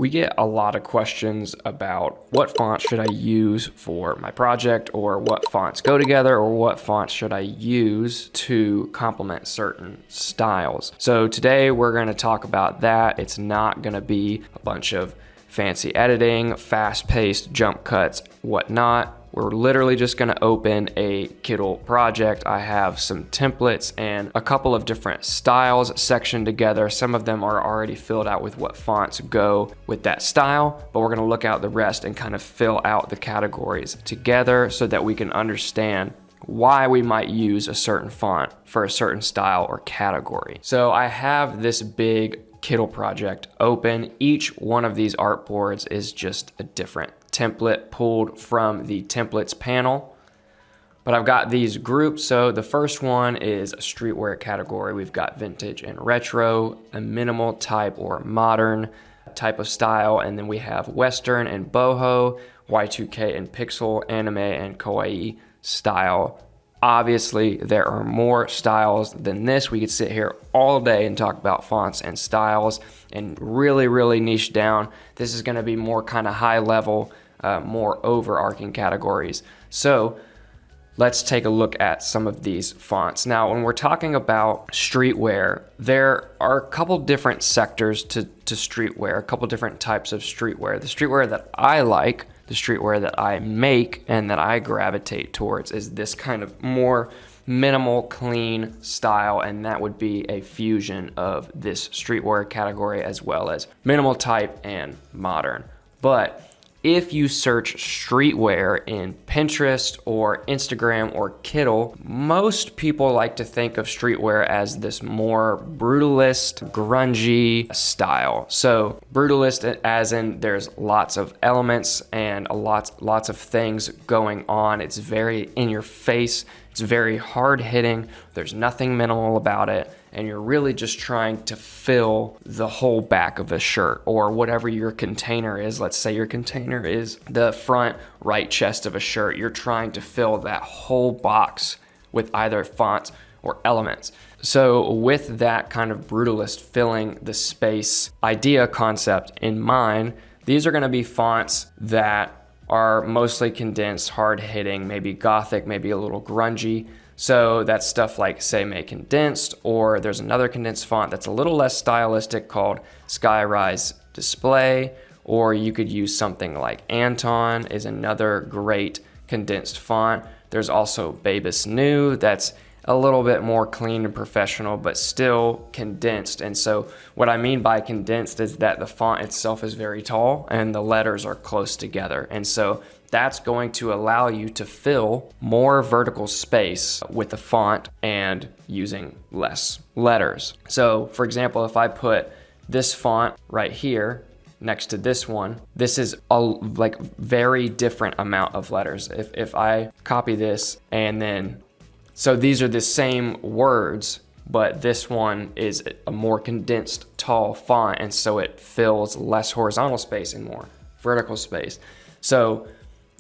We get a lot of questions about what font should I use for my project, or what fonts go together, or what fonts should I use to complement certain styles. So today we're going to talk about that. It's not going to be a bunch of fancy editing, fast-paced jump cuts, whatnot. We're literally just going to open a Kittl project. I have some templates and a couple of different styles sectioned together. Some of them are already filled out with what fonts go with that style, but we're going to look out the rest and kind of fill out the categories together so that we can understand why we might use a certain font for a certain style or category. So I have this big Kittl project open. Each one of these artboards is just a different template pulled from the templates panel, but I've got these grouped. So the first one is a streetwear category. We've got vintage and retro, a minimal type or modern type of style, and then we have Western and Boho, Y2K and pixel, anime and Kawaii style. Obviously, there are more styles than this. We could sit here all day and talk about fonts and styles and really niche down. This is going to be more kind of high level, more overarching categories. So let's take a look at some of these fonts. Now, when we're talking about streetwear, there are a couple different sectors to streetwear, a couple different types of streetwear. The streetwear that I like, the streetwear that I make and that I gravitate towards, is this kind of more minimal, clean style, and that would be a fusion of this streetwear category as well as minimal type and modern. But if you search streetwear in Pinterest or Instagram or Kittl, most people like to think of streetwear as this more brutalist, grungy style. So brutalist as in there's lots of elements and lots of things going on. It's very in your face. It's very hard hitting. There's nothing minimal about it. And you're really just trying to fill the whole back of a shirt or whatever your container is. Let's say your container is the front right chest of a shirt. You're trying to fill that whole box with either fonts or elements. So with that kind of brutalist filling the space idea concept in mind, these are going to be fonts that are mostly condensed, hard hitting, maybe gothic, maybe a little grungy. So that's stuff like Say Condensed, or there's another condensed font that's a little less stylistic called Skyrise Display, or you could use something like Anton is another great condensed font. There's also Babus New that's a little bit more clean and professional, but still condensed. And so what I mean by condensed is that the font itself is very tall and the letters are close together. And so that's going to allow you to fill more vertical space with the font and using less letters. So for example, if I put this font right here next to this one, this is a like very different amount of letters. If I copy this and then, so these are the same words, but this one is a more condensed, tall font, and so it fills less horizontal space and more vertical space. So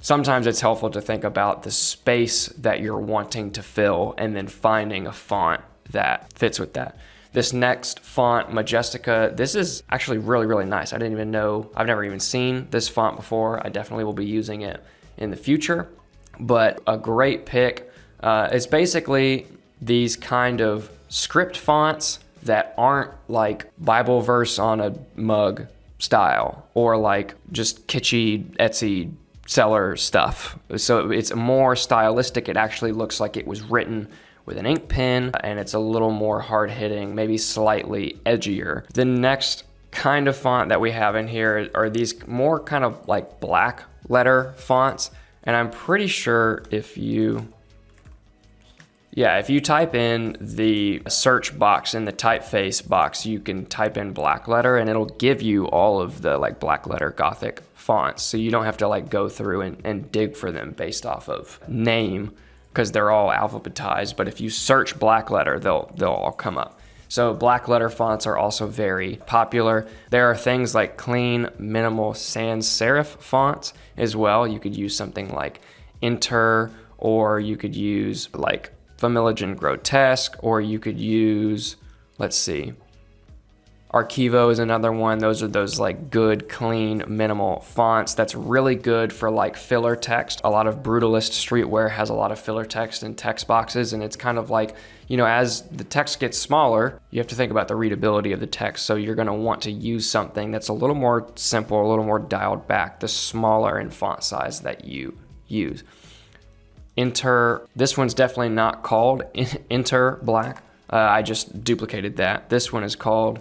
sometimes it's helpful to think about the space that you're wanting to fill and then finding a font that fits with that. This next font, Majestica, this is actually really nice. I didn't even know, I've never even seen this font before. I definitely will be using it in the future, but a great pick. It's basically these kind of script fonts that aren't like Bible verse on a mug style or like just kitschy Etsy seller stuff. So it's more stylistic. It actually looks like it was written with an ink pen, and it's a little more hard hitting, maybe slightly edgier. The next kind of font that we have in here are these more kind of like black letter fonts. And I'm pretty sure if you type in the search box in the typeface box, you can type in black letter and it'll give you all of the like black letter Gothic fonts. So you don't have to like go through and dig for them based off of name because they're all alphabetized. But if you search black letter, they'll all come up. So black letter fonts are also very popular. There are things like clean, minimal sans serif fonts as well. You could use something like Enter, or you could use like Familigen Grotesque, or you could use, let's see, Archivo is another one. Those are those like good, clean, minimal fonts. That's really good for like filler text. A lot of brutalist streetwear has a lot of filler text and text boxes, and it's kind of like, you know, as the text gets smaller, you have to think about the readability of the text. So you're gonna want to use something that's a little more simple, a little more dialed back, the smaller in font size that you use. This one's definitely not called Inter Black. I just duplicated that. This one is called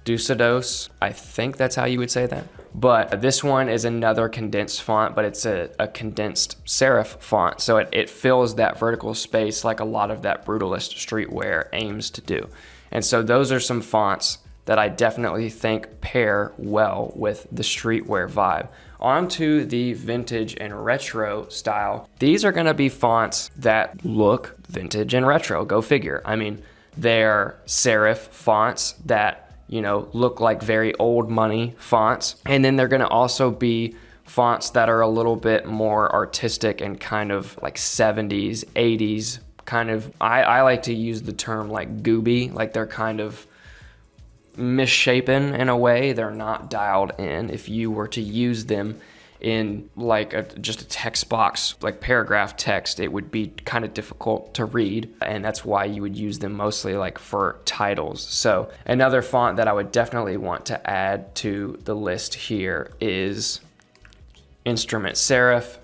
Ducidos. I think that's how you would say that. But this one is another condensed font, but it's a condensed serif font. So it fills that vertical space like a lot of that brutalist streetwear aims to do. And so those are some fonts that I definitely think pair well with the streetwear vibe. On to the vintage and retro style. These are gonna be fonts that look vintage and retro, go figure. I mean, they're serif fonts that, you know, look like very old money fonts. And then they're gonna also be fonts that are a little bit more artistic and kind of like 70s, 80s, kind of, I like to use the term like gooby, like they're kind of misshapen in a way. They're not dialed in. If you were to use them in like just a text box, like paragraph text, it would be kind of difficult to read, and that's why you would use them mostly like for titles. So another font that I would definitely want to add to the list here is Instrument Serif.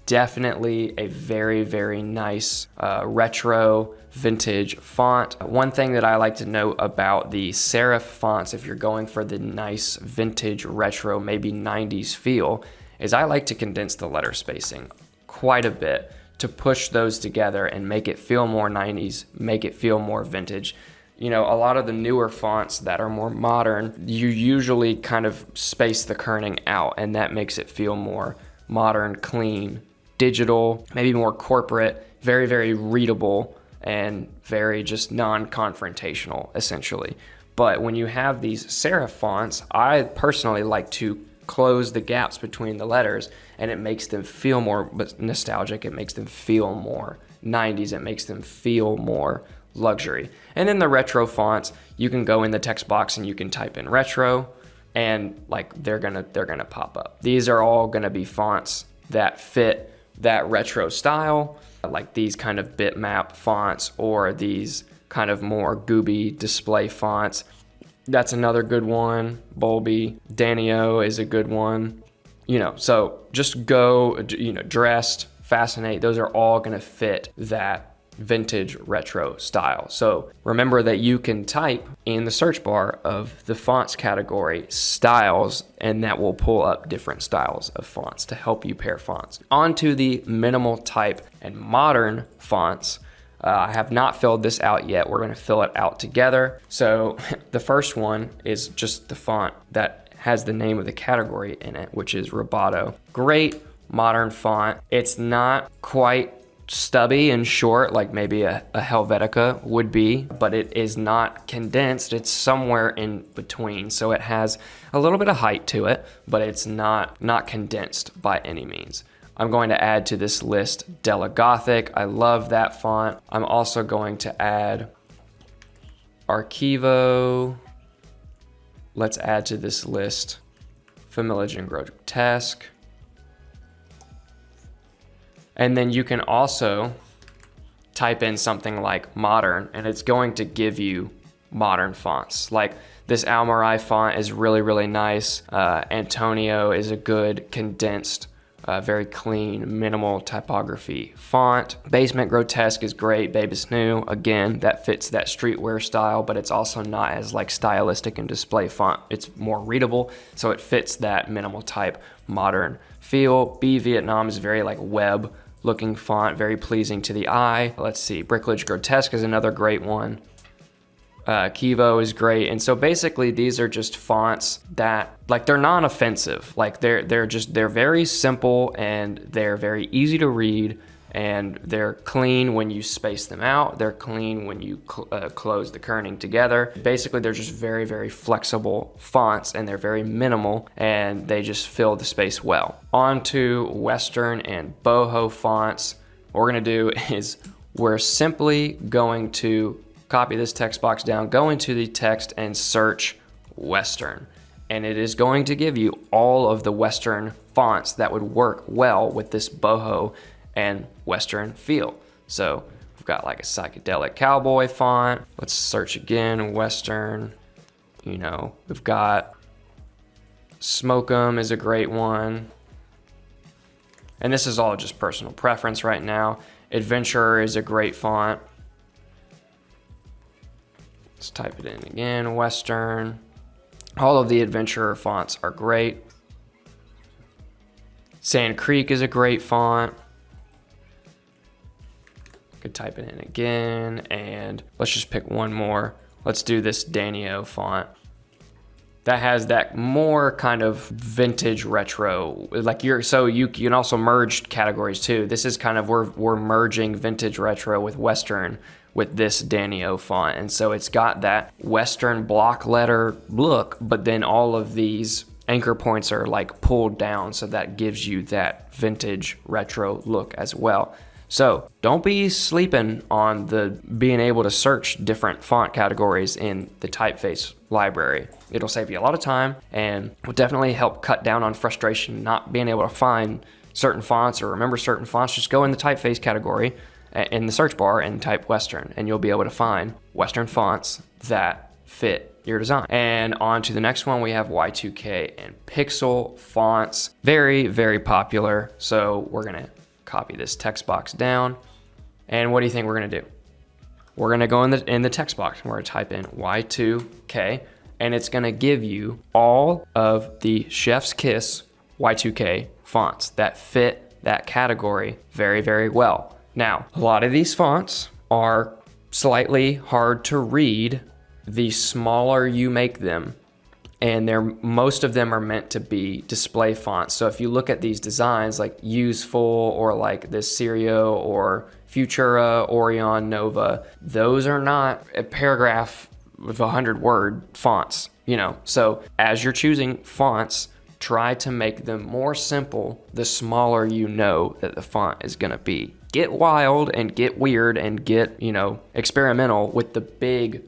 Definitely a very, very nice retro vintage font. One thing that I like to note about the serif fonts, if you're going for the nice vintage retro, maybe 90s feel, is I like to condense the letter spacing quite a bit to push those together and make it feel more 90s, make it feel more vintage. You know, a lot of the newer fonts that are more modern, you usually kind of space the kerning out, and that makes it feel more modern, clean, digital, maybe more corporate, very, very readable, and very just non-confrontational, essentially. But when you have these serif fonts, I personally like to close the gaps between the letters, and it makes them feel more nostalgic. It makes them feel more 90s. It makes them feel more luxury. And then the retro fonts, you can go in the text box and you can type in retro, and like they're gonna pop up. These are all gonna be fonts that fit that retro style, like these kind of bitmap fonts or these kind of more gooby display fonts. That's another good one. Bulby, Danio is a good one. You know, so just go, you know, Dressed, Fascinate, those are all gonna fit that vintage retro style. So remember that you can type in the search bar of the fonts category styles, and that will pull up different styles of fonts to help you pair fonts. On to the minimal type and modern fonts. I have not filled this out yet. We're gonna fill it out together. So the first one is just the font that has the name of the category in it, which is Roboto. Great modern font. It's not quite stubby and short like maybe a Helvetica would be, but it is not condensed. It's somewhere in between. So it has a little bit of height to it, but it's not condensed by any means. I'm going to add to this list Della Gothic. I love that font. I'm also going to add Archivo. Let's add to this list Familage and Grotesque. And then you can also type in something like modern, and it's going to give you modern fonts. Like this Almarai font is really, really nice. Antonio is a good condensed, very clean, minimal typography font. Basement Grotesque is great. Babus New, again, that fits that streetwear style, but it's also not as like stylistic and display font. It's more readable, so it fits that minimal type modern feel. B Vietnam is very like web looking font, very pleasing to the eye. Let's see, Brickledge Grotesque is another great one. Kivo is great. And so basically these are just fonts that like they're non-offensive. Like they're very simple and they're very easy to read, and they're clean when you space them out. They're clean when you close the kerning together. Basically, they're just very, very flexible fonts, and they're very minimal, and they just fill the space well. On to Western and Boho fonts. What we're gonna do is we're simply going to copy this text box down, go into the text and search Western. And it is going to give you all of the Western fonts that would work well with this boho and Western feel. So we've got like a psychedelic cowboy font. Let's search again, Western. You know, we've got Smoke'em is a great one. And this is all just personal preference right now. Adventurer is a great font. Let's type it in again, Western. All of the Adventurer fonts are great. Sand Creek is a great font. Could type it in again, and let's just pick one more. Let's do this Danio font. That has that more kind of vintage retro, like so you can also merge categories too. This is kind of, we're merging vintage retro with Western with this Danio font. And so it's got that Western block letter look, but then all of these anchor points are like pulled down. So that gives you that vintage retro look as well. So don't be sleeping on the being able to search different font categories in the typeface library. It'll save you a lot of time and will definitely help cut down on frustration not being able to find certain fonts or remember certain fonts. Just go in the typeface category in the search bar and type Western, and you'll be able to find Western fonts that fit your design. And on to the next one, we have Y2K and Pixel fonts. Very, very popular. So we're gonna copy this text box down. And what do you think we're gonna do? We're gonna go in the text box and we're gonna type in Y2K, and it's gonna give you all of the Chef's Kiss Y2K fonts that fit that category very, very well. Now, a lot of these fonts are slightly hard to read the smaller you make them, and most of them are meant to be display fonts. So if you look at these designs like Useful or like this Sirio or Futura, Orion, Nova, those are not a paragraph with 100-word fonts, you know. So as you're choosing fonts, try to make them more simple the smaller you know that the font is gonna be. Get wild and get weird and get, you know, experimental with the big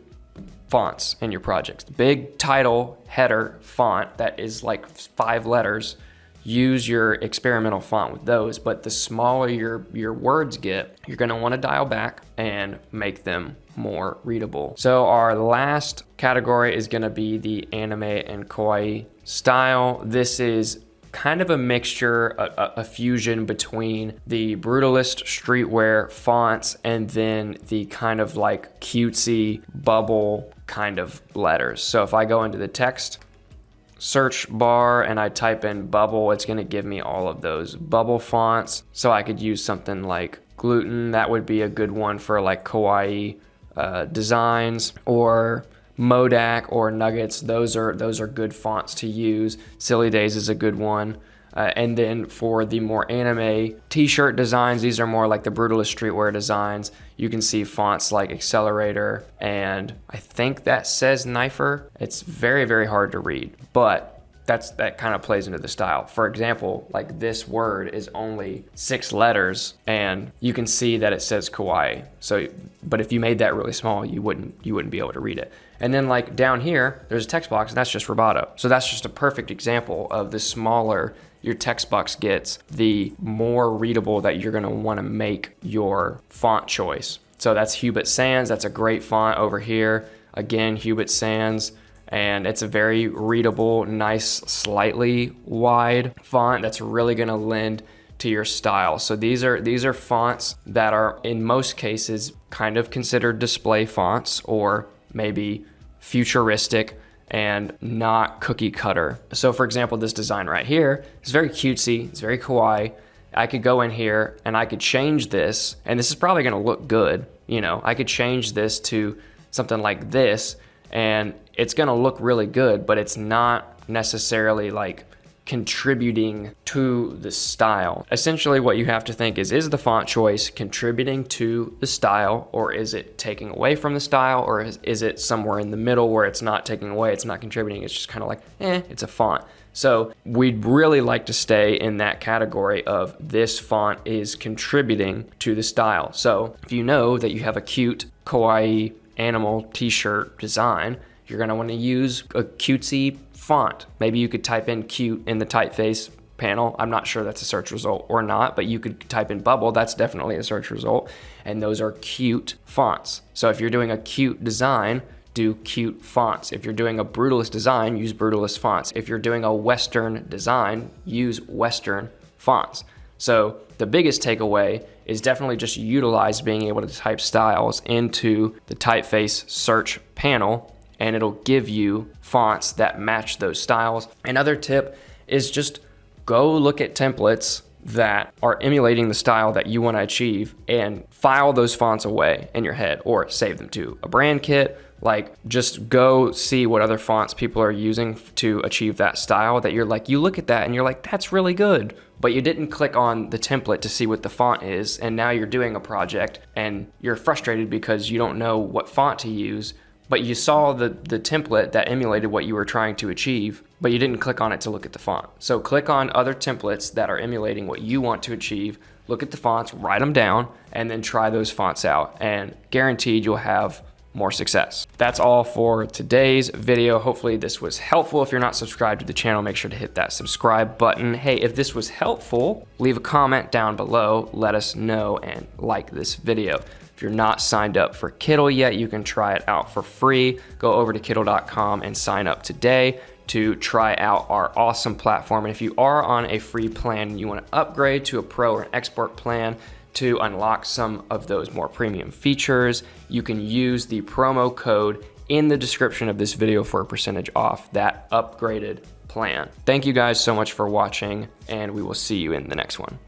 fonts in your projects. The big title header font that is like 5 letters, use your experimental font with those. But the smaller your words get, you're gonna wanna dial back and make them more readable. So our last category is gonna be the anime and kawaii style. This is kind of a mixture, a fusion between the brutalist streetwear fonts and then the kind of like cutesy bubble kind of letters. So if I go into the text search bar and I type in bubble, it's gonna give me all of those bubble fonts. So I could use something like gluten. That would be a good one for like kawaii designs, or Modak or Nuggets. Those are good fonts to use. Silly Days is a good one. And then for the more anime t-shirt designs, these are more like the brutalist streetwear designs. You can see fonts like Accelerator, and I think that says Knifer. It's very, very hard to read, but that kind of plays into the style. For example, like this word is only 6 letters and you can see that it says kawaii. So, but if you made that really small, you wouldn't be able to read it. And then like down here, there's a text box and that's just rubato. So that's just a perfect example of the smaller your text box gets, the more readable that you're gonna wanna make your font choice. So that's Hubert Sans, that's a great font over here. Again, Hubert Sans. And it's a very readable, nice, slightly wide font that's really gonna lend to your style. So these are fonts that are in most cases kind of considered display fonts or maybe futuristic and not cookie cutter. So for example, this design right here is very cutesy, it's very kawaii. I could go in here and I could change this, and this is probably gonna look good. You know, I could change this to something like this, and it's gonna look really good, but it's not necessarily like contributing to the style. Essentially what you have to think is the font choice contributing to the style, or is it taking away from the style, or is it somewhere in the middle where it's not taking away, it's not contributing, it's just kind of like, it's a font. So we'd really like to stay in that category of this font is contributing to the style. So if you know that you have a cute kawaii animal t-shirt design You're gonna wanna use a cutesy font. Maybe you could type in cute in the typeface panel. I'm not sure that's a search result or not, but you could type in bubble, that's definitely a search result. And those are cute fonts. So if you're doing a cute design, do cute fonts. If you're doing a brutalist design, use brutalist fonts. If you're doing a Western design, use Western fonts. So the biggest takeaway is definitely just utilize being able to type styles into the typeface search panel, and it'll give you fonts that match those styles. Another tip is just go look at templates that are emulating the style that you want to achieve and file those fonts away in your head or save them to a brand kit. Like, just go see what other fonts people are using to achieve that style that you're like, you look at that and you're like, that's really good. But you didn't click on the template to see what the font is. And now you're doing a project and you're frustrated because you don't know what font to use. But you saw the template that emulated what you were trying to achieve, but you didn't click on it to look at the font. So click on other templates that are emulating what you want to achieve, look at the fonts, write them down, and then try those fonts out. And guaranteed you'll have more success. That's all for today's video. Hopefully this was helpful. If you're not subscribed to the channel, make sure to hit that subscribe button. Hey, if this was helpful, leave a comment down below, let us know, and like this video. If you're not signed up for Kittl yet, you can try it out for free. Go over to kittl.com and sign up today to try out our awesome platform. And if you are on a free plan and you want to upgrade to a pro or an export plan to unlock some of those more premium features, you can use the promo code in the description of this video for a percentage off that upgraded plan. Thank you guys so much for watching, and we will see you in the next one.